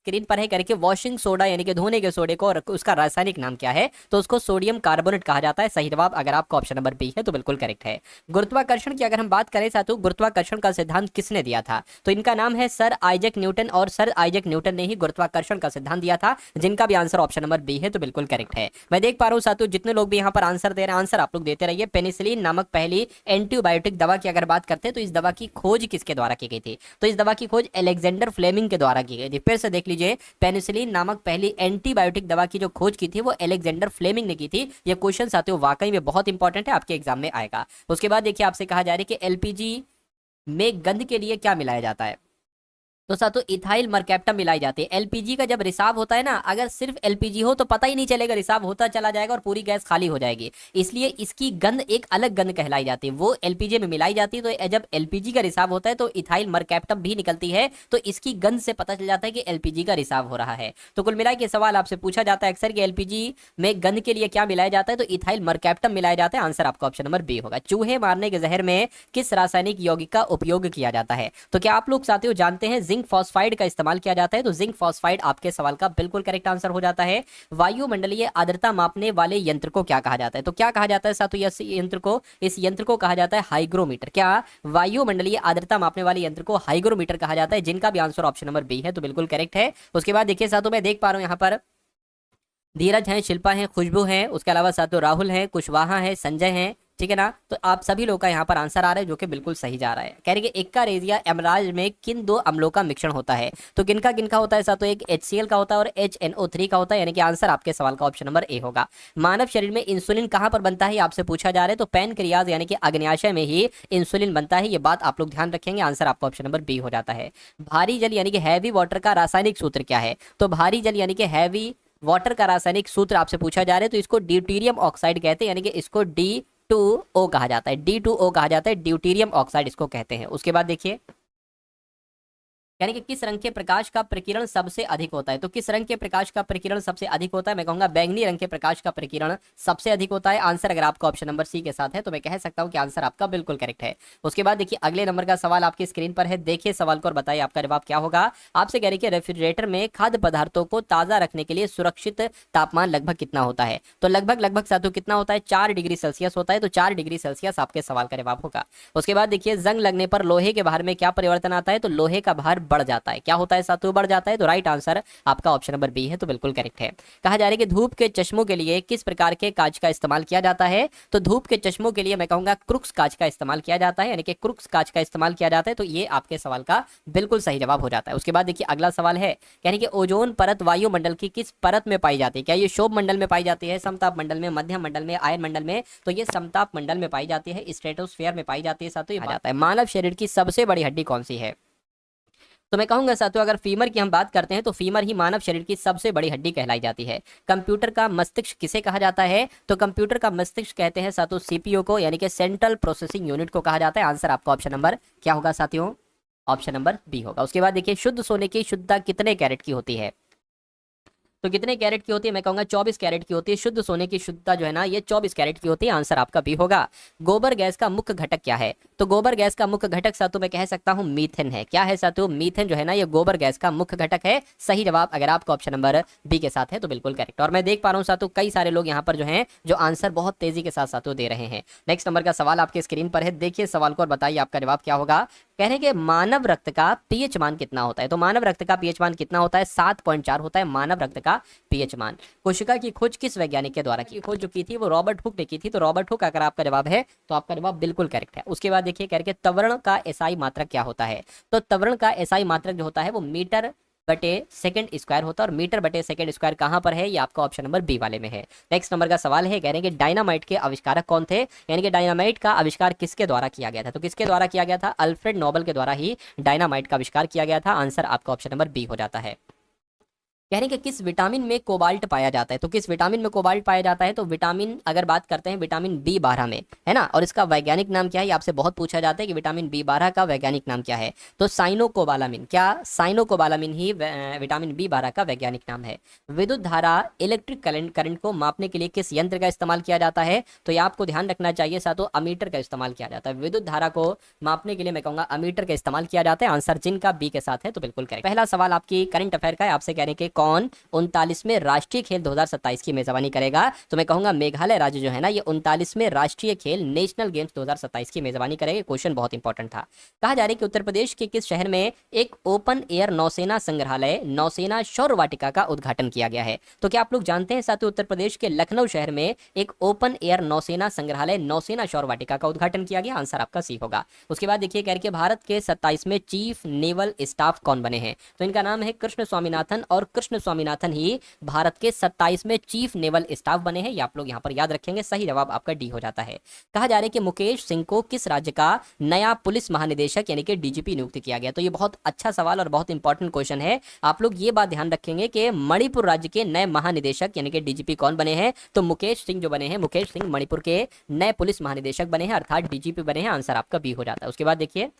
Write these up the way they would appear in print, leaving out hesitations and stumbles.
Screen पर है करके वॉशिंग सोडा यानी कि धोने के सोडे को, और उसका रासायनिक नाम क्या है, तो उसको सोडियम कार्बोनेट कहा जाता है। सही जवाब अगर आपका ऑप्शन नंबर बी है तो बिल्कुल करेक्ट है। गुरुत्वाकर्षण की अगर हम बात करें साथियों, गुरुत्वाकर्षण का सिद्धांत किसने दिया था, तो इनका नाम है सर आइजैक न्यूटन, और सर आइजैक न्यूटन ने ही गुरुत्वाकर्षण का सिद्धांत दिया था, जिनका भी आंसर ऑप्शन नंबर बी है तो बिल्कुल करेक्ट है। मैं देख पा रहा हूं साथियों जितने लोग भी यहाँ पर आंसर दे रहे हैं, आंसर आप लोग देते रहिए। पेनिसिलिन नामक पहली एंटीबायोटिक दवा की अगर बात करते हैं तो इस दवा की खोज किसके द्वारा की गई थी, तो इस दवा की खोज अलेक्जेंडर फ्लेमिंग के द्वारा की गई थी। फिर से देख लीजिए, पेनिसिलिन नामक पहली एंटीबायोटिक दवा की जो खोज की थी वो अलेक्जेंडर फ्लेमिंग ने की थी। ये क्वेश्चन साथियों वाकई में बहुत इंपॉर्टेंट है, आपके एग्जाम में आएगा। उसके बाद देखिए आपसे कहा जा रहा है कि एलपीजी में गंध के लिए क्या मिलाया जाता है, तो साथियों इथाइल मरकैप्टम मिलाई जाती है। एलपीजी का जब रिसाव होता है ना, अगर सिर्फ एलपीजी हो तो पता ही नहीं चलेगा, रिसाव होता चला जाएगा और पूरी गैस खाली हो जाएगी, इसलिए इसकी गंध एक अलग गंध कहलाई जाती है, वो एलपीजी में मिलाई जाती है। तो जब एलपीजी का रिसाव होता है तो इथाइल मरकैप्टम भी निकलती है, तो इसकी गंध से पता चल जाता है कि एलपीजी का रिसाव हो रहा है। तो कुल मिला के सवाल आपसे पूछा जाता है अक्सर कि एलपीजी में गंध के लिए क्या मिलाया जाता है, तो इथाइल मरकैप्टम मिलाया जाता है। आंसर आपका ऑप्शन नंबर बी होगा। चूहे मारने के जहर में किस रासायनिक यौगिक का उपयोग किया जाता है, तो क्या आप लोग साथियों जानते हैं जिंक फॉस्फाइड का इस्तेमाल किया जाता है, तो जिंक फॉस्फाइड आपके सवाल का बिल्कुल करेक्ट आंसर हो जाता है। वायुमंडलीय आर्द्रता मापने वाले यंत्र को क्या कहा जाता है, तो क्या कहा जाता है साथियों इस यंत्र को कहा जाता है हाइग्रोमीटर। क्या वायुमंडलीय आर्द्रता मापने वाले यंत्र को हाइग्रोमीटर कहा जाता है, जिनका भी आंसर ऑप्शन नंबर बी है तो बिल्कुल करेक्ट है। उसके बाद देखिए साथियों मैं देख पा रहा हूं यहाँ पर धीरज हैं, शिल्पा हैं, खुशबू हैं, उसके अलावा साथियों राहुल हैं, कुशवाहा हैं, संजय हैं, ठीक है ना। तो आप सभी लोग का यहाँ पर आंसर आ रहा है जो कि बिल्कुल सही जा रहा है। कह रहे कि एक्का रेजिया एमराज में किन दो अम्लों का मिश्रण होता है, तो किनका किनका होता है साथियों, एक HCl का होता है और HNO3 का होता है, यानी कि आंसर आपके सवाल का ऑप्शन नंबर ए होगा। मानव शरीर में इंसुलिन कहाँ पर बनता है, आपसे पूछा जा रहा है, तो पैनक्रियाज यानी कि अग्न्याशय में ही इंसुलिन बनता है, ये बात आप लोग ध्यान रखेंगे। आंसर आपका ऑप्शन नंबर बी हो जाता है। भारी जल यानी कि हैवी वाटर का रासायनिक सूत्र क्या है, तो भारी जल यानी कि हैवी वाटर का रासायनिक सूत्र आपसे पूछा जा रहा है, तो इसको ड्यूटीरियम ऑक्साइड कहते हैं, यानी कि इसको D2O कहा जाता है, D2O कहा जाता है, ड्यूटीरियम ऑक्साइड इसको कहते हैं। उसके बाद देखिए यानी कि किस रंग के प्रकाश का प्रकीर्णन सबसे अधिक होता है, तो किस रंग के प्रकाश का प्रकीर्णन सबसे अधिक होता है, मैं कहूंगा बैंगनी रंग के प्रकाश का प्रकीर्णन सबसे अधिक होता है। आंसर अगर आपका ऑप्शन नंबर सी के साथ है तो मैं कह सकता हूं कि आंसर आपका बिल्कुल करेक्ट है। उसके बाद देखिए अगले नंबर का सवाल आपकी स्क्रीन पर है, देखिए सवाल को और बताइए आपका जवाब क्या होगा। आपसे कह रही है रेफ्रिजरेटर में खाद्य पदार्थों को ताजा रखने के लिए सुरक्षित तापमान लगभग कितना होता है, तो लगभग साथियों कितना होता है, 4 डिग्री सेल्सियस होता है, तो 4 डिग्री सेल्सियस आपके सवाल का जवाब होगा। उसके बाद देखिए जंग लगने पर लोहे के भार में क्या परिवर्तन आता है, तो लोहे का भार बढ़ जाता है, क्या होता है साथियों, बढ़ जाता है। तो राइट आंसर आपका ऑप्शन नंबर बी है तो बिल्कुल करेक्ट है। कहा जा रहा है कि धूप के चश्मों के लिए किस प्रकार के कांच का इस्तेमाल किया जाता है, तो धूप के चश्मों के लिए मैं कहूंगा क्रुक्स कांच का इस्तेमाल किया जाता है, यानी कि क्रुक्स कांच का इस्तेमाल किया जाता है, तो ये आपके सवाल का बिल्कुल सही जवाब हो जाता है। उसके बाद देखिए अगला सवाल है, यानी कि ओजोन परत वायुमंडल की किस परत में पाई जाती है, क्या ये शोभ मंडल में पाई जाती है, समताप मंडल में, मध्यम मंडल में, आयन मंडल में, तो ये समताप मंडल में पाई जाती है, स्ट्रेटोस्फेयर में पाई जाती है साथियों। ये जाता है मानव शरीर की सबसे बड़ी हड्डी कौन सी है, तो मैं कहूंगा साथियों अगर फीमर की हम बात करते हैं तो फीमर ही मानव शरीर की सबसे बड़ी हड्डी कहलाई जाती है। कंप्यूटर का मस्तिष्क किसे कहा जाता है, तो कंप्यूटर का मस्तिष्क कहते हैं साथियों सीपीयू को, यानी कि सेंट्रल प्रोसेसिंग यूनिट को कहा जाता है। आंसर आपका ऑप्शन नंबर क्या होगा साथियों, ऑप्शन नंबर बी होगा। उसके बाद देखिए शुद्ध सोने की शुद्धता कितने कैरेट की होती है, तो कितने कैरेट की होती है, मैं कहूंगा 24 कैरेट की होती है। शुद्ध सोने की शुद्धता जो है ना ये 24 कैरेट की होती है। आंसर आपका बी होगा। गोबर गैस का मुख्य घटक क्या है, तो गोबर गैस का मुख्य घटक साथियों मैं कह सकता हूं मीथेन है। क्या है साथियों, मीथेन जो है ना ये गोबर गैस का मुख्य घटक है। सही जवाब अगर आपका ऑप्शन नंबर बी के साथ है तो बिल्कुल करेक्ट। और मैं देख पा रहा हूं साथियों कई सारे लोग यहाँ पर जो है जो आंसर बहुत तेजी के साथ साथियों दे रहे हैं। नेक्स्ट नंबर का सवाल आपके स्क्रीन पर है, देखिए सवाल को और बताइए आपका जवाब क्या होगा। कह रहे हैं कि मानव रक्त का पीएच मान कितना होता है, तो मानव रक्त का पीएच मान कितना होता है, 7.4 होता है मानव रक्त का पीएच मान। कोशिका की खोज किस वैज्ञानिक के द्वारा की, खोज जो की थी वो रॉबर्ट हुक ने की थी, तो रॉबर्ट हुक अगर आपका जवाब है तो आपका जवाब बिल्कुल करेक्ट है। उसके बाद देखिए कह रहे हैं त्वरण का एसआई मात्रक क्या होता है, तो त्वरण का एसआई मात्रक जो होता है वो मीटर बटे सेकंड स्क्वायर होता है, और मीटर बटे सेकंड स्क्वायर कहां पर है, ये आपका ऑप्शन नंबर बी वाले में है। नेक्स्ट नंबर का सवाल है, कह रहे हैं कि डायनामाइट के आविष्कारक कौन थे, यानी कि डायनामाइट का आविष्कार किसके द्वारा किया गया था, तो किसके द्वारा किया गया था, अल्फ्रेड नोबल के द्वारा ही डायनामाइट का आविष्कार किया गया था। आंसर आपका ऑप्शन नंबर बी हो जाता है। कह रहे हैं कि किस विटामिन में कोबाल्ट पाया जाता है। तो किस विटामिन में कोबाल्ट पाया जाता है, तो विटामिन अगर बात करते हैं विटामिन B12 में, है ना। और इसका वैज्ञानिक नाम क्या है, ये आपसे बहुत पूछा जाता है कि विटामिन B12 का वैज्ञानिक नाम क्या है। तो साइनोकोबालामिन, क्या साइनोकोबालामिन ही विटामिन B12 का वैज्ञानिक नाम है। विद्युत धारा इलेक्ट्रिक करंट को मापने के लिए किस यंत्र का इस्तेमाल किया जाता है, तो ये आपको ध्यान रखना चाहिए साथों, अमीटर का इस्तेमाल किया जाता है। विद्युत धारा को मापने के लिए मैं कहूंगा अमीटर का इस्तेमाल किया जाता है। आंसर जिनका बी के साथ है तो बिल्कुल करेक्ट। पहला सवाल आपकी करंट अफेयर का है, आपसे कह रहे हैं कि कौन 39वें राष्ट्रीय खेल 2027 की मेजबानी करेगा। तो मैं कहूंगा मेघालय राज्य जो है ना, ये 39वें राष्ट्रीय खेल नेशनल गेम्स 2027 की मेजबानी करेगा। क्वेश्चन बहुत इंपॉर्टेंट था। कहा जा रहा है कि उत्तर प्रदेश के किस शहर में एक ओपन एयर नौसेना संग्रहालय नौसेना शौर्य वाटिका का उद्घाटन किया गया है। तो क्या आप लोग जानते हैं साथियों, उत्तर प्रदेश के लखनऊ शहर में एक ओपन एयर नौसेना संग्रहालय नौसेना शौर्य वाटिका का उद्घाटन किया गया। आंसर आपका सी होगा। उसके बाद देखिए, कह रहे कि भारत के 27वें चीफ नेवल स्टाफ कौन बने हैं, तो इनका नाम है कृष्ण स्वामीनाथन, और कृष्ण स्वामीनाथन ही भारत के 27वें चीफ नेवल स्टाफ बने हैं। ये आप लोग यहाँ पर याद रखेंगे। सही जवाब आपका डी हो जाता है। कहा जा रहा है कि मुकेश सिंह को किस राज्य का नया पुलिस महानिदेशक यानी कि डीजीपी नियुक्त किया गया। तो ये बहुत अच्छा सवाल और बहुत इंपॉर्टेंट क्वेश्चन है। आप लोग ये बात ध्यान रखेंगे कि मणिपुर राज्य के नए महानिदेशक यानी कि डीजीपी कौन बने हैं, तो मुकेश सिंह जो बने हैं, मुकेश सिंह मणिपुर के नए पुलिस महानिदेशक बने हैं, अर्थात डीजीपी बने हैं। आंसर आपका बी हो जाता है। उसके बाद देखिए,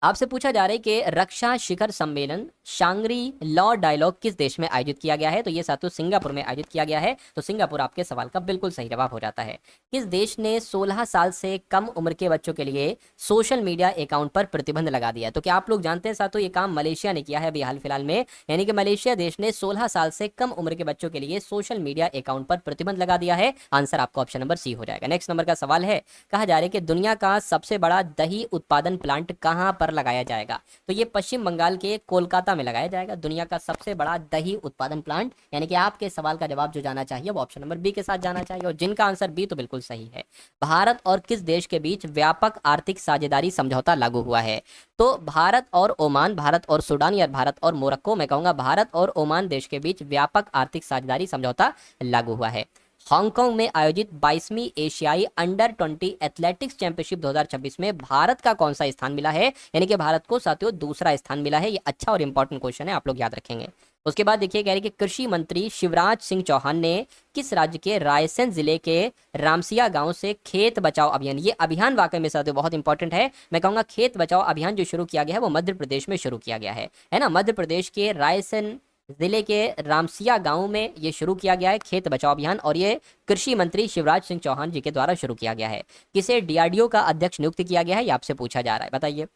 आपसे पूछा जा रहा है कि रक्षा शिखर सम्मेलन शांग्री लॉ डायलॉग किस देश में आयोजित किया गया है, तो ये साथियों सिंगापुर में आयोजित किया गया है। तो सिंगापुर आपके सवाल का बिल्कुल सही जवाब हो जाता है। किस देश ने 16 साल से कम उम्र के बच्चों के लिए सोशल मीडिया अकाउंट पर प्रतिबंध लगा दिया। तो क्या आप लोग जानते हैं साथियों, ये काम मलेशिया ने किया है अभी हाल फिलहाल में, यानी कि मलेशिया देश ने 16 साल से कम उम्र के बच्चों के लिए सोशल मीडिया अकाउंट पर प्रतिबंध लगा दिया है। आंसर आपका ऑप्शन नंबर सी हो जाएगा। नेक्स्ट नंबर का सवाल है, कहा जा रहा है कि दुनिया का सबसे बड़ा दही उत्पादन प्लांट कहां पर लगाया जाएगा, तो ये पश्चिम बंगाल के कोलकाता में लगाया जाएगा। दुनिया का सबसे बड़ा दही उत्पादन प्लांट, यानी कि आपके सवाल का जवाब जो जाना चाहिए वो ऑप्शन नंबर बी के साथ जाना चाहिए, और जिनका आंसर बी तो बिल्कुल सही है। भारत और किस देश के बीच व्यापक आर्थिक साझेदारी समझौता लागू हुआ है, तो भारत और ओमान, भारत और सूडान या भारत और मोरक्को, मैं कहूंगा भारत और ओमान देश के बीच व्यापक आर्थिक साझेदारी समझौता लागू हुआ है। हांगकांग में आयोजित 22वीं एशियाई अंडर 20 एथलेटिक्स चैंपियनशिप 2026 में भारत का कौन सा स्थान मिला है, यानी कि भारत को साथियों दूसरा स्थान मिला है। ये अच्छा और इंपॉर्टेंट क्वेश्चन है, आप लोग याद रखेंगे। उसके बाद देखिए, कह रहे कि कृषि मंत्री शिवराज सिंह चौहान ने किस राज्य के रायसेन जिले के रामसिया गांव से खेत बचाओ अभियान, ये अभियान वाकई में साथियों बहुत इंपॉर्टेंट है। मैं कहूंगा खेत बचाओ अभियान जो शुरू किया गया है वो मध्य प्रदेश में शुरू किया गया है ना। मध्य प्रदेश के रायसेन जिले के रामसिया गांव में ये शुरू किया गया है खेत बचाओ अभियान, और ये कृषि मंत्री शिवराज सिंह चौहान जी के द्वारा शुरू किया गया है। किसे डीआरडीओ का अध्यक्ष नियुक्त किया गया है, ये आपसे पूछा जा रहा है, बताइए।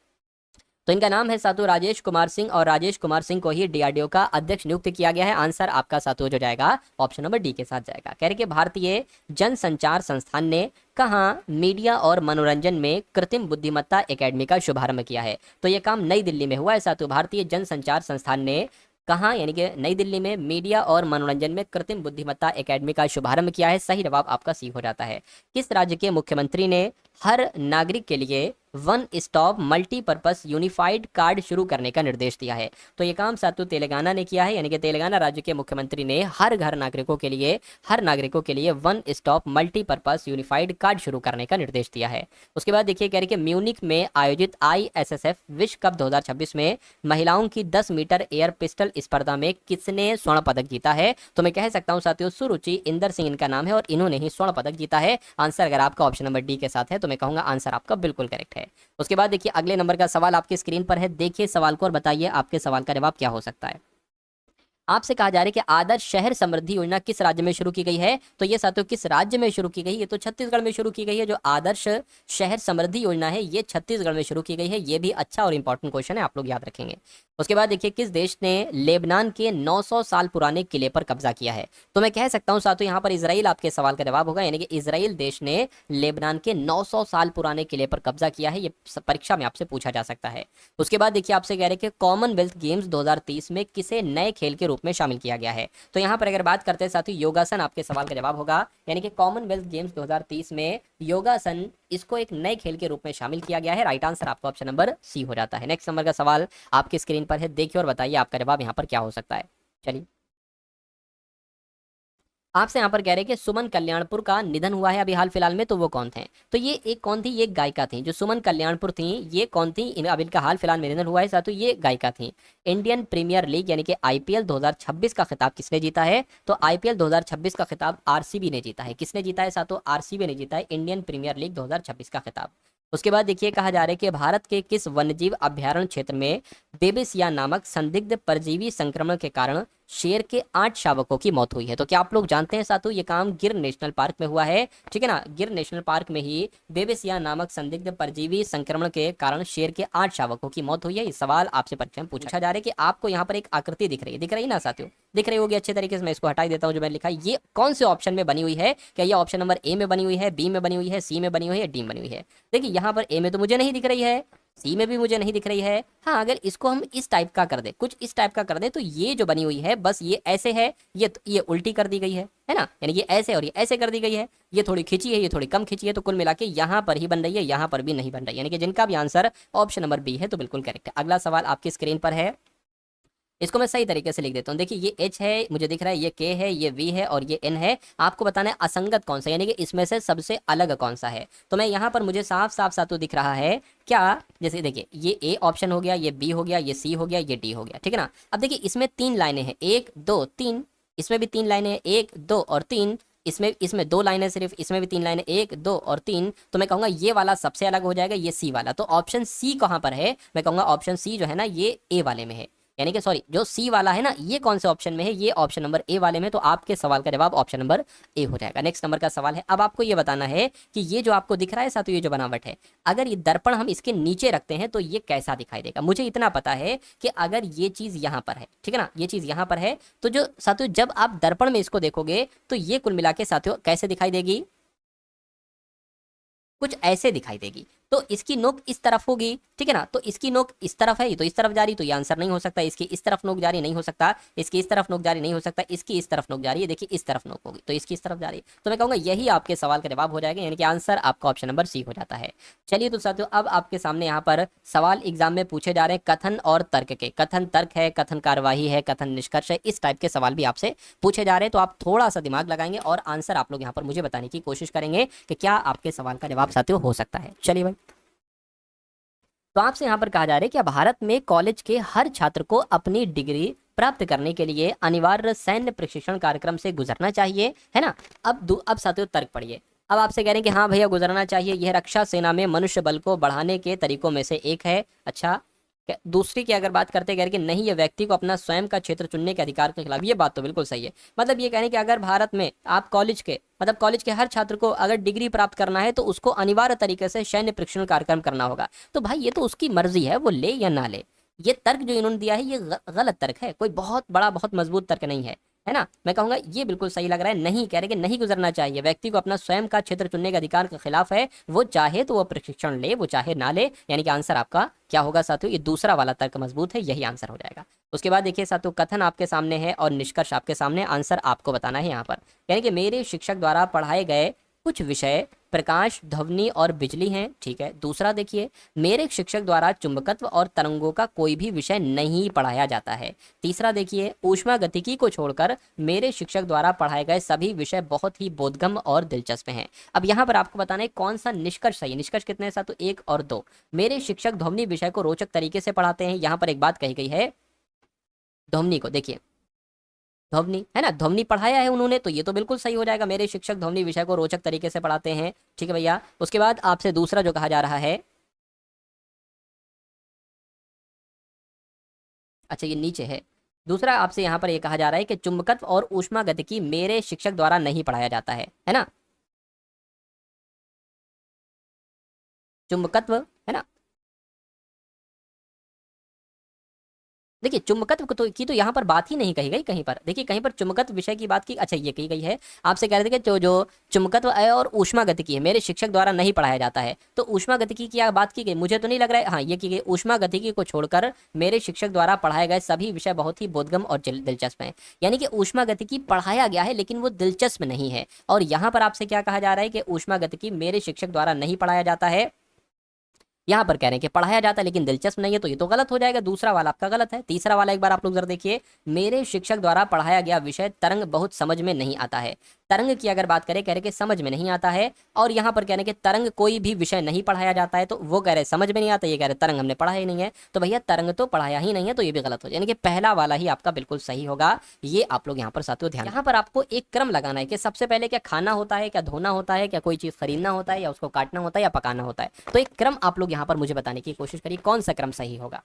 तो इनका नाम है सातु राजेश कुमार सिंह, और राजेश कुमार सिंह को ही डीआरडीओ का अध्यक्ष नियुक्त किया गया है। आंसर आपका सातु जो जाएगा ऑप्शन नंबर डी के साथ जाएगा। कह रहे कि भारतीय जनसंचार संस्थान ने कहाँ मीडिया और मनोरंजन में कृत्रिम बुद्धिमत्ता एकेडमी का शुभारंभ किया है, तो ये काम नई दिल्ली में हुआ है सातु। भारतीय जनसंचार संस्थान ने कहाँ, यानी कि नई दिल्ली में मीडिया और मनोरंजन में कृत्रिम बुद्धिमत्ता एकेडमी का शुभारंभ किया है। सही जवाब आपका सी हो जाता है। किस राज्य के मुख्यमंत्री ने हर नागरिक के लिए one stop multipurpose unified card शुरू करने का निर्देश दिया है, तो ये काम सातु तेलंगाना ने किया है, यानी कि तेलंगाना राज्य के मुख्यमंत्री ने हर नागरिकों के लिए one stop multipurpose unified card शुरू करने का निर्देश दिया है। उसके बाद देखिए, कह रहे कि म्यूनिक में आयोजित ISSF विश्व कप 2026 में महिलाओं की 10 मीटर एयर पिस्टल स्पर्धा में किसने स्वर्ण पदक जीता है, तो मैं कह सकता हूँ साथियों सुरुचि इंदर सिंह इनका नाम है, और इन्होंने ही स्वर्ण पदक जीता है। आंसर अगर आपका ऑप्शन नंबर डी के साथ है तो मैं कहूंगा आंसर आपका बिल्कुल करेक्ट है। उसके बाद देखिए, अगले नंबर का सवाल आपकी स्क्रीन पर है, देखिए सवाल को और बताइए आपके सवाल का जवाब क्या हो सकता है। आपसे कहा जा रहा है कि आदर्श शहर समृद्धि योजना किस राज्य में शुरू की गई है, तो ये साथियों किस राज्य में शुरू की गई है, ये तो छत्तीसगढ़ में शुरू की गई है। जो आदर्श शहर समृद्धि योजना है ये छत्तीसगढ़ में शुरू की गई है। ये भी अच्छा और इंपॉर्टेंट क्वेश्चन है, आप लोग याद रखेंगे। उसके बाद देखिए, किस देश ने लेबनान के 900 साल पुराने किले पर कब्जा किया है, तो मैं कह सकता हूं साथियों यहाँ पर इजराइल आपके सवाल का जवाब होगा, यानी कि इजराइल देश ने लेबनान के 900 साल पुराने किले पर कब्जा किया है। ये परीक्षा में आपसे पूछा जा सकता है। उसके बाद देखिए, आपसे कह रहे हैं कि कॉमनवेल्थ गेम्स 2030 में किसे नए खेल के रूप में शामिल किया गया है, तो यहाँ पर अगर बात करते हैं साथियों योगासन आपके सवाल का जवाब होगा, यानी कि कॉमनवेल्थ गेम्स 2030 में योगासन इसको एक नए खेल के रूप में शामिल किया गया है। राइट आंसर आपका ऑप्शन नंबर सी हो जाता है। नेक्स्ट नंबर का सवाल आपकी स्क्रीन पर है, देखिए और बताइए आपका जवाब यहाँ पर क्या हो सकता है। चलिए, आपसे यहाँ पर कह रहे हैं कि सुमन कल्याणपुर का निधन हुआ है अभी हाल फिलहाल में, तो वो कौन थे? तो ये एक कौन थी? ये एक गायिका थी जो सुमन कल्याणपुर थी। ये कौन थी? अभी इनका हाल फिलहाल में निधन हुआ है साथियों, ये गायिका थी। इंडियन प्रीमियर लीग यानी कि आईपीएल 2026 का खिताब किसने जीता है? तो आईपीएल 2026 का खिताब आरसीबी ने जीता है। किसने जीता है साथियों? आरसीबी ने जीता है इंडियन प्रीमियर लीग 2026 का खिताब। उसके बाद देखिए कहा जा रहा है कि भारत के किस वन्यजीव अभ्यारण्य क्षेत्र में बेबिसिया नामक संदिग्ध परजीवी संक्रमण के कारण शेर के 8 शावकों की मौत हुई है? तो क्या आप लोग जानते हैं साथियों, ये काम गिर नेशनल पार्क में हुआ है, ठीक है ना। गिर नेशनल पार्क में ही बेबिसिया नामक संदिग्ध परजीवी संक्रमण के कारण शेर के 8 शावकों की मौत हुई है। इस सवाल आपसे परीक्षा में पूछा जा रहा है कि आपको यहाँ पर एक आकृति दिख रही है, दिख रही है ना साथियों? दिख रही होगी अच्छे तरीके से। मैं इसको हटा देता हूँ जो मैंने लिखा है। ये कौन से ऑप्शन में बनी हुई है? क्या ये ऑप्शन नंबर ए में बनी हुई है, बी में बनी हुई है, सी में बनी हुई है, डी में बनी हुई है? देखिए यहाँ पर ए में तो मुझे नहीं दिख रही है, सी में भी मुझे नहीं दिख रही है। हाँ, अगर इसको हम इस टाइप का कर दे, कुछ इस टाइप का कर दे, तो ये जो बनी हुई है बस ये ऐसे है, ये उल्टी कर दी गई है ना। यानी ये ऐसे और ये ऐसे कर दी गई है। ये थोड़ी खिंची है, ये थोड़ी कम खिंची है, तो कुल मिला के यहाँ पर ही बन रही है, यहाँ पर भी नहीं बन रही। यानी कि जिनका भी आंसर ऑप्शन नंबर बी है तो बिल्कुल करेक्ट है। अगला सवाल आपकी स्क्रीन पर है, इसको मैं सही तरीके से लिख देता हूँ। देखिए ये एच है मुझे दिख रहा है, ये के है, ये वी है और ये एन है। आपको बताना है असंगत कौन सा, यानी कि इसमें से सबसे अलग कौन सा है। तो मैं यहाँ पर मुझे साफ साफ सातों दिख रहा है क्या, जैसे देखिए ये ए ऑप्शन हो गया, ये बी हो गया, ये सी हो गया, ये डी हो गया, ठीक है ना। अब देखिए इसमें 3 लाइनें हैं, 1 2 3। इसमें भी 3 लाइनें हैं, 1 2 और 3। इसमें 2 लाइनें सिर्फ, इसमें भी 3 लाइनें, 1 2 और 3। तो मैं कहूंगा ये वाला सबसे अलग हो जाएगा, ये सी वाला। तो ऑप्शन सी कहाँ पर है? मैं कहूंगा ऑप्शन सी जो है ना ये ए वाले में है। यानी कि सॉरी, जो सी वाला है ना ये कौन से ऑप्शन में है? ये ऑप्शन नंबर ए वाले में। तो आपके सवाल का जवाब ऑप्शन नंबर ए हो जाएगा। नेक्स्ट नंबर का सवाल है, अब आपको ये बताना है कि ये जो आपको दिख रहा है साथियों, ये जो बनावट है, अगर ये दर्पण हम इसके नीचे रखते हैं तो ये कैसा दिखाई देगा? मुझे इतना पता है कि अगर ये चीज यहाँ पर है, ठीक है ना, ये चीज यहाँ पर है, तो जो साथियों जब आप दर्पण में इसको देखोगे तो ये कुल मिला के साथियों कैसे दिखाई देगी? कुछ ऐसे दिखाई देगी। तो इसकी नोक इस तरफ होगी, ठीक है ना। तो इसकी नोक इस तरफ है, ये तो इस तरफ जा रही, तो ये आंसर नहीं हो सकता। इसकी इस तरफ नोक जा रही नहीं हो सकता, इसकी इस तरफ नोक जा रही नहीं हो सकता, इसकी इस तरफ नोक जा रही है, देखिए इस तरफ नोक होगी, तो इसकी इस तरफ जा रही है। तो मैं कहूंगा यही आपके सवाल का जवाब हो जाएगा, यानी कि आंसर आपका ऑप्शन नंबर सी हो जाता है। चलिए तो साथियों अब आपके सामने यहाँ पर सवाल एग्जाम में पूछे जा रहे हैं कथन और तर्क के। कथन तर्क है, कथन कार्यवाही है, कथन निष्कर्ष है, इस टाइप के सवाल भी आपसे पूछे जा रहे हैं। तो आप थोड़ा सा दिमाग लगाएंगे और आंसर आप लोग यहाँ पर मुझे बताने की कोशिश करेंगे कि क्या आपके सवाल का जवाब साथियों हो सकता है। चलिए भाई, तो आपसे यहाँ पर कहा जा रहा है कि भारत में कॉलेज के हर छात्र को अपनी डिग्री प्राप्त करने के लिए अनिवार्य सैन्य प्रशिक्षण कार्यक्रम से गुजरना चाहिए, है ना। अब साथियों तर्क पढ़िए। अब आपसे कह रहे हैं कि हाँ भैया गुजरना चाहिए, यह रक्षा सेना में मनुष्य बल को बढ़ाने के तरीकों में से एक है। अच्छा, दूसरी की अगर बात करते हैं कि नहीं, ये व्यक्ति को अपना स्वयं का क्षेत्र चुनने के अधिकार के खिलाफ, ये बात तो बिल्कुल सही है। मतलब ये कह रहे हैं कि अगर भारत में आप कॉलेज के कॉलेज के हर छात्र को अगर डिग्री प्राप्त करना है तो उसको अनिवार्य तरीके से सैन्य प्रशिक्षण कार्यक्रम करना होगा। तो भाई ये तो उसकी मर्जी है, वो ले या ना ले। ये तर्क जो इन्होंने दिया है ये गलत तर्क है, कोई बहुत बड़ा बहुत मजबूत तर्क नहीं है ना। मैं कहूंगा ये बिल्कुल सही लग रहा है। नहीं कह रहे कि नहीं गुजरना चाहिए, व्यक्ति को अपना स्वयं का क्षेत्र चुनने के अधिकार के खिलाफ है। वो चाहे तो वो प्रशिक्षण ले, वो चाहे ना ले। यानी कि आंसर आपका क्या होगा साथियों? ये दूसरा वाला तर्क मजबूत है, यही आंसर हो जाएगा। उसके बाद देखिए साथियों कथन आपके सामने है और निष्कर्ष आपके सामने। आंसर आपको बताना है यहाँ पर। यानी कि मेरे शिक्षक द्वारा पढ़ाए गए कुछ विषय प्रकाश, ध्वनि और बिजली हैं, ठीक है। दूसरा देखिए, मेरे शिक्षक द्वारा चुंबकत्व और तरंगों का कोई भी विषय नहीं पढ़ाया जाता है। तीसरा देखिए, ऊष्मागतिकी को छोड़कर मेरे शिक्षक द्वारा पढ़ाए गए सभी विषय बहुत ही बोधगम्य और दिलचस्प हैं। अब यहाँ पर आपको बताना है कौन सा निष्कर्ष सही है। निष्कर्ष कितने हैं साथियों? 1 और 2। मेरे शिक्षक ध्वनि विषय को रोचक तरीके से पढ़ाते हैं। यहाँ पर एक बात कही गई है, ध्वनि को देखिए, ध्वनि है ना, ध्वनि पढ़ाया है उन्होंने, तो ये तो बिल्कुल सही हो जाएगा। मेरे शिक्षक ध्वनि विषय को रोचक तरीके से पढ़ाते हैं, ठीक है भैया। उसके बाद आपसे दूसरा जो कहा जा रहा है, अच्छा ये नीचे है। दूसरा आपसे यहाँ पर ये कहा जा रहा है कि चुंबकत्व और ऊष्मागतिकी मेरे शिक्षक द्वारा नहीं पढ़ाया जाता है ना। चुंबकत्व, है ना। देखिए चुंबकत्व की तो यहाँ पर बात ही नहीं कही गई कहीं पर। देखिए कहीं पर चुंबकत्व विषय की बात की, अच्छा ये कही गई है। आपसे कह रहे थे कि जो चुंबकत्व है और ऊष्मागतिकी है मेरे शिक्षक द्वारा नहीं पढ़ाया जाता है। तो ऊष्मागतिकी की बात की गई, मुझे तो नहीं लग रहा है। हाँ ये की गई, ऊष्मागतिकी को छोड़कर मेरे शिक्षक द्वारा पढ़ाए गए सभी विषय बहुत ही बोधगम्य और दिलचस्प हैं। यानी कि ऊष्मागतिकी पढ़ाया गया है लेकिन वो दिलचस्प नहीं है। और यहाँ पर आपसे क्या कहा जा रहा है कि ऊष्मागतिकी मेरे शिक्षक द्वारा नहीं पढ़ाया जाता है। यहाँ पर कह रहे हैं कि पढ़ाया जाता है लेकिन दिलचस्प नहीं है, तो ये तो गलत हो जाएगा, दूसरा वाला आपका गलत है। तीसरा वाला एक बार आप लोग जरा देखिए, मेरे शिक्षक द्वारा पढ़ाया गया विषय तरंग बहुत समझ में नहीं आता है। तरंग की अगर बात करें, कह रहे कि समझ में नहीं आता है, और यहाँ पर कह रहे कि तरंग कोई भी विषय नहीं पढ़ाया जाता है, तो वो कह रहे समझ में नहीं आता, ये कह रहे तरंग हमने पढ़ा ही नहीं है, तो भैया तरंग तो पढ़ाया ही नहीं है, तो ये भी गलत हो जाए, यानी कि पहला वाला ही आपका बिल्कुल सही होगा। ये आप लोग यहाँ पर साथियों ध्यान, यहाँ पर आपको एक क्रम लगाना है कि सबसे पहले क्या खाना होता है, क्या धोना होता है, क्या कोई चीज खरीदना होता है, या उसको काटना होता है, या पकाना होता है। तो एक क्रम आप लोग यहाँ पर मुझे बताने की कोशिश करिए, कौन सा क्रम सही होगा।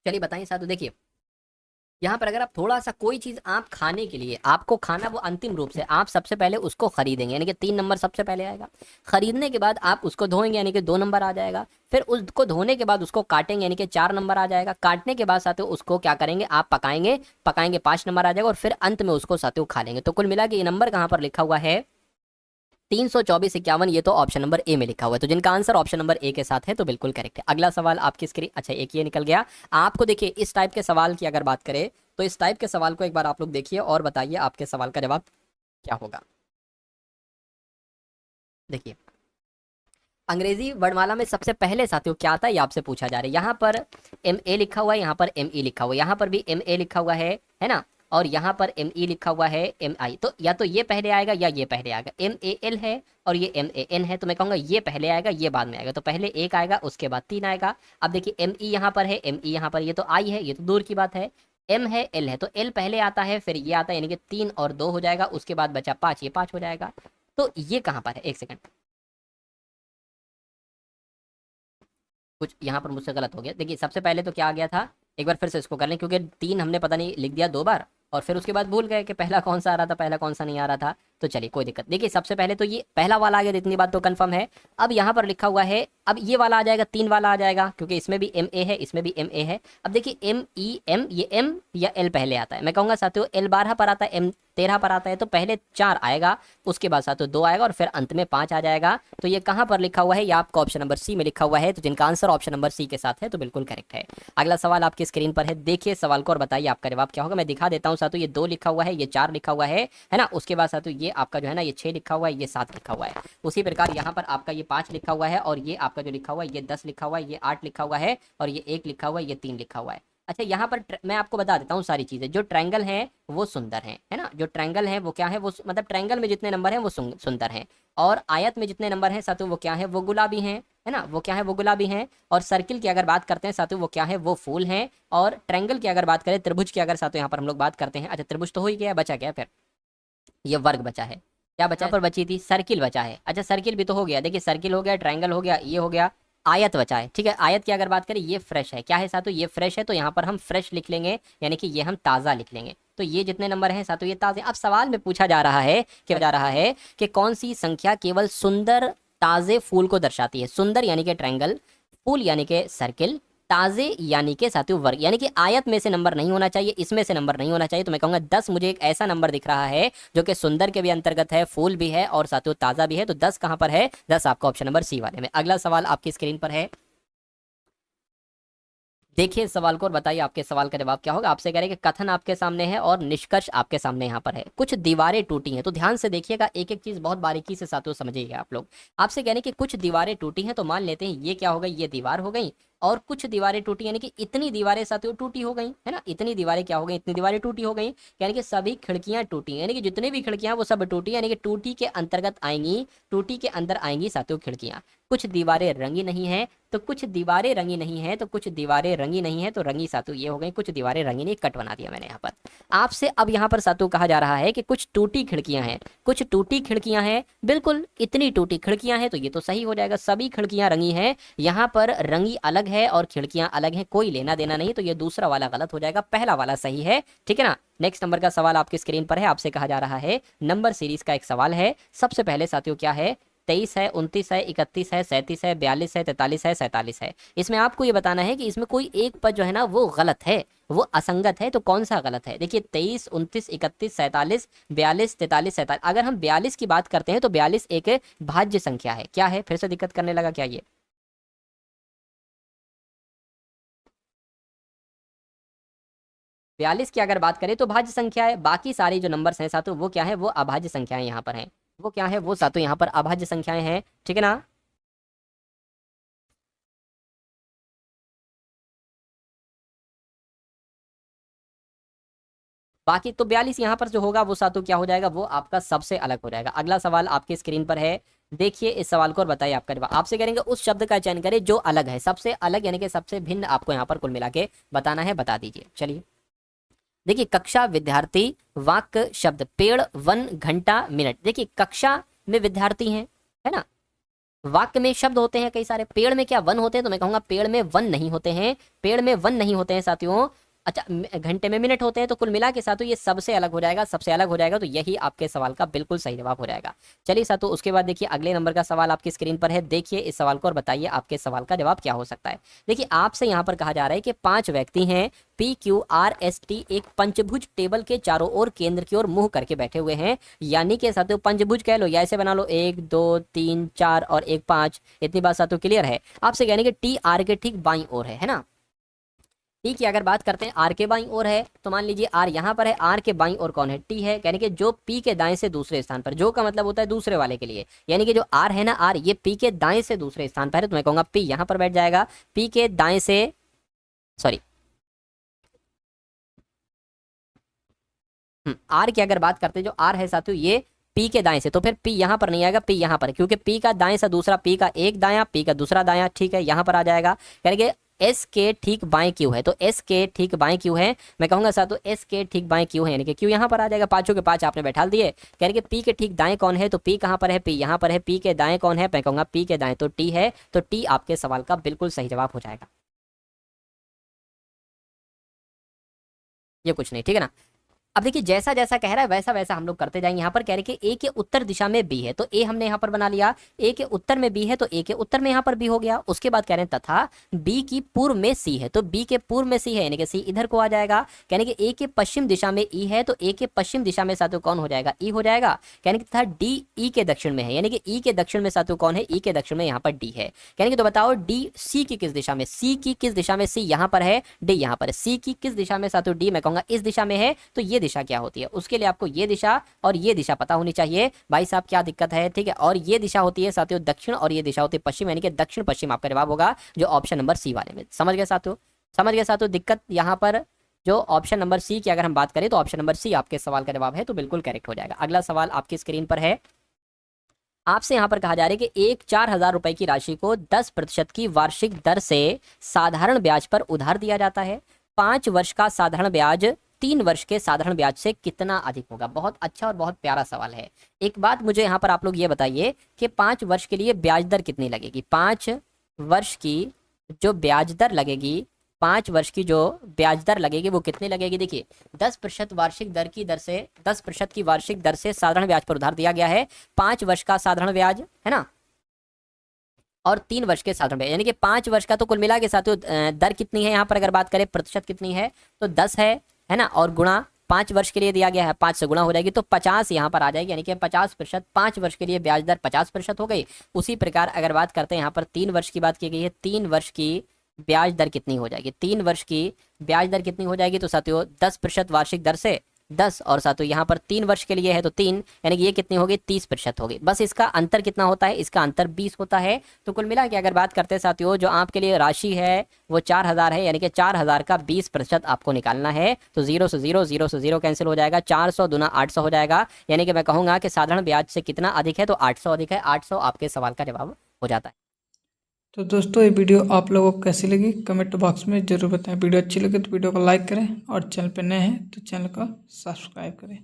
चलिए बताइए साथियों, देखिए यहाँ पर अगर आप थोड़ा सा कोई चीज आप खाने के लिए, आपको खाना वो अंतिम रूप से आप सबसे पहले उसको खरीदेंगे, यानी कि 3 नंबर सबसे पहले आएगा। खरीदने के बाद आप उसको धोएंगे, यानी कि 2 नंबर आ जाएगा। फिर उसको धोने के बाद उसको काटेंगे, यानी कि 4 नंबर आ जाएगा। काटने के बाद साथियों उसको क्या करेंगे, आप पकाएंगे, पकाएंगे 5 नंबर आ जाएगा। और फिर अंत में उसको साथियों खा लेंगे। तो कुल मिला के ये नंबर कहाँ पर लिखा हुआ है, 324 51, ये तो ऑप्शन नंबर ए में लिखा हुआ है। तो जिनका आंसर ऑप्शन नंबर ए के साथ है तो बिल्कुल करेक्ट है। अगला सवाल आपकी स्क्रीन, अच्छा एक ये निकल गया। आपको देखिए इस टाइप के सवाल की अगर बात करें, तो इस टाइप के सवाल को एक बार आप लोग देखिए और बताइए आपके सवाल का जवाब क्या होगा। देखिए अंग्रेजी वर्णमाला में सबसे पहले साथियों क्या आता है, ये आपसे पूछा जा रहा है। यहाँ पर MA लिखा हुआ है, यहाँ पर ME लिखा हुआ है, यहाँ पर भी MA लिखा हुआ है ना, और यहाँ पर ME लिखा हुआ है MI। तो या तो ये पहले आएगा या ये पहले आएगा। MAL है और ये MAN है, तो मैं कहूँगा ये पहले आएगा ये बाद में आएगा। तो पहले एक आएगा उसके बाद 3 आएगा। अब देखिए ME यहाँ पर है, ME यहाँ पर, ये तो I है, ये तो दूर की बात है। M है, L है, तो L पहले आता है, फिर ये आता है, यानी कि 3 और 2 हो जाएगा। उसके बाद बचा 5, ये 5 हो जाएगा। तो ये कहाँ पर है, एक सेकंड, कुछ यहाँ पर मुझसे गलत हो गया। देखिए सबसे पहले तो क्या आ गया था, एक बार फिर से इसको कर लें, क्योंकि 3 हमने पता नहीं लिख दिया 2 बार, और फिर उसके बाद भूल गए कि पहला कौन सा आ रहा था, पहला कौन सा नहीं आ रहा था। तो चलिए कोई दिक्कत। देखिए सबसे पहले तो ये पहला वाला आ गया, इतनी बात तो कंफर्म है। अब यहाँ पर लिखा हुआ है, अब ये वाला आ जाएगा, 3 वाला आ जाएगा, क्योंकि इसमें भी MA है, इसमें भी MA है। अब देखिए MEM, ये M या L पहले आता है। मैं कहूँगा साथियों L 12 पर आता है, M 13 पर आता है, तो पहले 4 आएगा, उसके बाद साथियों 2 आएगा, और फिर अंत में 5 आ जाएगा। तो ये कहाँ पर लिखा हुआ है, ये आपका ऑप्शन नंबर सी में लिखा हुआ है। तो जिनका आंसर ऑप्शन नंबर सी के साथ है तो बिल्कुल करेक्ट है। अगला सवाल आपकी स्क्रीन पर है, देखिए सवाल को और बताइए आपका जवाब क्या होगा। मैं दिखा देता हूँ साथियों, ये 2 लिखा हुआ है, ये 4 लिखा हुआ है ना। उसके बाद साथियों ये आपका जो है ना, ये 6 लिखा हुआ है, ये 7 लिखा हुआ है। उसी प्रकार यहाँ पर आपका ये 5 लिखा हुआ है, और ये आपका जो लिखा हुआ है ये 10 लिखा हुआ है, ये 8 लिखा हुआ है, और ये 1 लिखा हुआ है, ये 3 लिखा हुआ है। अच्छा यहाँ पर मैं आपको बता देता हूँ सारी चीजें। जो ट्रायंगल है वो सुंदर है ना। जो ट्रायंगल है वो क्या है, वो मतलब ट्रायंगल में जितने नंबर हैं वो सुंदर हैं। और आयत में जितने नंबर हैं साथियों वो क्या है, वो गुलाबी हैं, है ना, वो क्या है, वो गुलाबी हैं। और सर्किल की अगर बात करते हैं साथियों वो क्या है, वो फूल हैं। और ट्रायंगल की अगर बात करें, त्रिभुज की अगर साथियों यहाँ पर हम लोग बात करते हैं, अच्छा त्रिभुज तो हो ही गया, बचा क्या फिर, ये वर्ग बचा है। क्या बचा पर बची थी, सर्किल बचा है। अच्छा सर्किल भी तो हो गया, देखिए सर्किल हो गया, ट्रायंगल हो गया, ये हो गया, आयत बचा है। ठीक है, आयत की अगर बात करें, ये फ्रेश है, क्या है साथियों, ये फ्रेश है, तो यहाँ पर हम फ्रेश लिख लेंगे, यानी कि ये हम ताज़ा लिख लेंगे। तो ये जितने नंबर हैं साथियों ये ताज़े। अब सवाल में पूछा जा रहा है कि कौन सी संख्या केवल सुंदर ताज़े फूल को दर्शाती है। सुंदर यानी कि ट्रायंगल, फूल यानी कि सर्किल, ताजे यानी कि साथियों वर्ग, यानी कि आयत में से नंबर नहीं होना चाहिए, इसमें से नंबर नहीं होना चाहिए। तो मैं कहूंगा 10 मुझे एक ऐसा नंबर दिख रहा है जो कि सुंदर के भी अंतर्गत है, फूल भी है और साथियों ताजा भी है। तो 10 कहां पर है, 10 आपका ऑप्शन नंबर सी वाले में। अगला सवाल आपकी स्क्रीन पर है, देखिए इस सवाल को और बताइए आपके सवाल का जवाब क्या होगा। आपसे कह रहे हैं कि कथन आपके सामने है और निष्कर्ष आपके सामने यहाँ पर है। कुछ दीवारें टूटी हैं, तो ध्यान से देखिएगा, एक एक चीज बहुत बारीकी से साथियों समझिएगा आप लोग। आपसे कह रहे हैं कि कुछ दीवारें टूटी हैं, तो मान लेते हैं ये क्या हो गई, ये दीवार हो गई। और कुछ दीवारें टूटी यानी कि इतनी दीवारें साथियों टूटी हो गई, है ना, इतनी दीवारें क्या हो गई, इतनी दीवारें टूटी हो गई, यानी कि सभी खिड़कियां टूटी, यानी कि जितनी भी खिड़कियां वो सब टूटी, यानी कि टूटी के अंतर्गत आएंगी, टूटी के अंदर आएंगी साथियों खिड़कियां। कुछ दीवारें रंगी नहीं है, तो कुछ दीवारें रंगी नहीं है, तो कुछ दीवारें रंगी नहीं है, तो रंगी सातु ये हो गई, कुछ दीवारें रंगी नहीं, कट बना दिया मैंने यहाँ पर आपसे। अब यहाँ पर सातु कहा जा रहा है कि कुछ टूटी खिड़कियां हैं, कुछ टूटी खिड़कियां हैं, बिल्कुल इतनी टूटी खिड़कियां हैं, तो ये तो सही हो जाएगा, सभी खिड़कियां रंगी हैं। यहाँ पर रंगी अलग है और खिड़कियां अलग हैं, कोई लेना देना नहीं, तो ये दूसरा वाला गलत हो जाएगा, पहला वाला सही है। ठीक है ना। नेक्स्ट नंबर का सवाल आपकी स्क्रीन पर है, आपसे कहा जा रहा है नंबर सीरीज का एक सवाल है। सबसे पहले साथियों क्या है, 23 है, 29 है, 31 है, 37 है, 42 है, 43 है, 47 है। इसमें आपको ये बताना है कि इसमें कोई एक पद जो है ना वो गलत है, वो असंगत है, तो कौन सा गलत है। देखिए 23, 29, 31, 47, 42, 43, 47। अगर हम 42 की बात करते हैं तो 42 एक भाज्य संख्या है। क्या है, फिर से दिक्कत करने लगा क्या ये। 42 की अगर बात करें तो भाज्य संख्या है, बाकी सारी जो नंबर्स हैं सातों वो क्या है, वो अभाज्य संख्याएं यहाँ पर हैं। वो क्या है, वो सातों यहाँ पर अभाज्य संख्याएं हैं, ठीक है ना। बाकी तो 42 यहाँ पर जो होगा वो सातों क्या हो जाएगा, वो आपका सबसे अलग हो जाएगा। अगला सवाल आपके स्क्रीन पर है, देखिए इस सवाल को और बताइए आपका जवाब। आपसे करेंगे उस शब्द का चयन करें जो अलग है, सबसे अलग यानी कि सबसे भिन्न आपको यहाँ पर कुल मिला के बताना है, बता दीजिए। चलिए देखिए, कक्षा, विद्यार्थी, वाक्य, शब्द, पेड़, वन, घंटा, मिनट। देखिए कक्षा में विद्यार्थी हैं, है ना, वाक्य में शब्द होते हैं कई सारे, पेड़ में क्या वन होते हैं, तो मैं कहूंगा पेड़ में वन नहीं होते हैं, पेड़ में वन नहीं होते हैं साथियों। अच्छा, घंटे में मिनट होते हैं, तो कुल मिला के साथियों ये सबसे अलग हो जाएगा, सबसे अलग हो जाएगा, तो यही आपके सवाल का बिल्कुल सही जवाब हो जाएगा। चलिए साथियों, उसके बाद देखिए अगले नंबर का सवाल आपकी स्क्रीन पर है, देखिए इस सवाल को और बताइए आपके सवाल का जवाब क्या हो सकता है। देखिए आपसे यहाँ पर कहा जा रहा है कि 5 व्यक्ति हैं, PQRST एक पंचभुज टेबल के चारों ओर केंद्र की ओर मुंह करके बैठे हुए हैं, यानी कि साथियों पंचभुज कह लो या ऐसे बना लो, 1 2 3 4 और 1 5। इतनी बात साथियों क्लियर है। आपसे कहने के टी आर के ठीक बाईं ओर है ना। टी की अगर बात करते हैं आर के बाईं ओर है, तो मान लीजिए आर यहाँ पर है, आर के बाईं ओर कौन है, टी है, यानी कि जो पी के दाएं से दूसरे स्थान पर, जो का मतलब होता है दूसरे वाले के लिए, यानी कि जो आर है ना, आर ये पी के दाएं से दूसरे स्थान पर है, तो मैं कहूंगा पी यहाँ पर बैठ जाएगा, पी के दाएं से, सॉरी आर की अगर बात करते हैं, जो आर है साथियों ये पी के दाएं से, तो फिर पी यहाँ पर नहीं आएगा, पी यहाँ पर, क्योंकि पी का दाएं से दूसरा, पी का एक दाया, पी का दूसरा दाया, ठीक है, यहाँ पर आ जाएगा। यानी कि एस के ठीक बाएं क्यू है, तो एस के ठीक बाएं क्यू है, मैं कहूंगा साथियों एस के ठीक बाएं क्यू है, यानी कि क्यू यहाँ पर आ जाएगा, पांचों के पांच आपने बैठा दिए। यानी कि पी के ठीक दाएं कौन है, तो पी कहाँ पर है, पी यहाँ पर है, पी के दाएं कौन है, मैं कहूंगा पी के दाएं तो टी है, तो टी आपके सवाल का बिल्कुल सही जवाब हो जाएगा। ये कुछ नहीं, ठीक है ना। अब देखिए जैसा जैसा कह रहा है वैसा वैसा हम लोग करते जाएंगे। यहाँ पर कह रहे कि ए के उत्तर दिशा में बी है, तो ए हमने यहाँ पर बना लिया, ए के उत्तर में बी है, तो ए के उत्तर में यहाँ पर बी हो गया। उसके बाद कह रहे हैं तथा बी की पूर्व में सी है, तो बी के पूर्व में सी है, यानी कि सी इधर को आ जाएगा। कहने कि ए के पश्चिम दिशा में ई है, तो ए के पश्चिम दिशा में साथियों कौन हो जाएगा, ई हो जाएगा। कहने कि तथा डी ई के दक्षिण में है, यानी कि ई के दक्षिण में साथियों कौन है, ई के दक्षिण में यहाँ पर डी है। कहने कि तो बताओ डी सी की किस दिशा में, सी की किस दिशा में, सी यहाँ पर है, डी यहाँ पर है, सी की किस दिशा में साथियों, डी मैं कहूंगा इस दिशा में है, तो ये दिशा क्या होती है, उसके लिए आपको ये दिशा और ये दिशा पता होनी चाहिए। भाई साहब क्या दिक्कत है, ठीक है। और ये दिशा होती है साथियों दक्षिण, और ये दिशा होती है पश्चिम, यानी कि दक्षिण पश्चिम आपका जवाब होगा, जो ऑप्शन नंबर सी वाले में। समझ गए साथियों, समझ गए साथियों दिक्कत यहाँ पर। जो ऑप्शन नंबर सी की अगर हम बात करें, तो ऑप्शन नंबर सी आपके सवाल का जवाब है, तो बिल्कुल करेक्ट हो जाएगा। अगला सवाल आपकी स्क्रीन पर है, आपसे यहाँ पर कहा जा रहा है कि एक 4,000 रुपए की राशि को 10% की वार्षिक दर से साधारण ब्याज पर उधार दिया जाता है। 5 वर्ष का साधारण ब्याज 3 वर्ष के साधारण ब्याज से कितना अधिक होगा। बहुत अच्छा और बहुत प्यारा सवाल है। एक बात मुझे यहाँ पर आप लोग ये बताइए कि 5 वर्ष के लिए ब्याज दर कितनी लगेगी। 5 वर्ष की जो ब्याज दर लगेगी, 5 वर्ष की जो ब्याज दर लगेगी वो कितनी लगेगी। देखिए 10% वार्षिक दर की दर से, 10% की वार्षिक दर से साधारण ब्याज पर उधार दिया गया है। 5 वर्ष का साधारण ब्याज है ना, और 3 वर्ष के साधारण ब्याज, यानी कि 5 वर्ष का तो कुल मिला के साथ दर कितनी है यहाँ पर अगर बात करें, प्रतिशत कितनी है, तो 10 है ना, और गुणा 5 वर्ष के लिए दिया गया है, 5 से गुणा हो जाएगी तो 50 यहाँ पर आ जाएगी, यानी कि 50%। 5 वर्ष के लिए ब्याज दर 50% हो गई। उसी प्रकार अगर बात करते हैं यहाँ पर 3 वर्ष की बात की गई है, 3 वर्ष की ब्याज दर कितनी हो जाएगी, 3 वर्ष की ब्याज दर कितनी हो जाएगी, तो साथियों 10% वार्षिक दर से 10, और साथियों यहाँ पर 3 वर्ष के लिए है तो 3, यानी कि ये कितनी होगी, 30% होगी। बस इसका अंतर कितना होता है, इसका अंतर 20 होता है। तो कुल मिला के अगर बात करते हैं साथियों, जो आपके लिए राशि है वो 4,000 है, यानी कि 4,000 का 20% आपको निकालना है। तो 0 से 0, 0 से 0 कैंसिल हो जाएगा, 400 दूना 800 हो जाएगा। यानी कि मैं कहूँगा कि साधारण ब्याज से कितना अधिक है, तो 800 अधिक है। 800 आपके सवाल का जवाब हो जाता है। तो दोस्तों ये वीडियो आप लोगों को कैसी लगी कमेंट बॉक्स में ज़रूर बताएं। वीडियो अच्छी लगे तो वीडियो को लाइक करें, और चैनल पर नए हैं तो चैनल को सब्सक्राइब करें।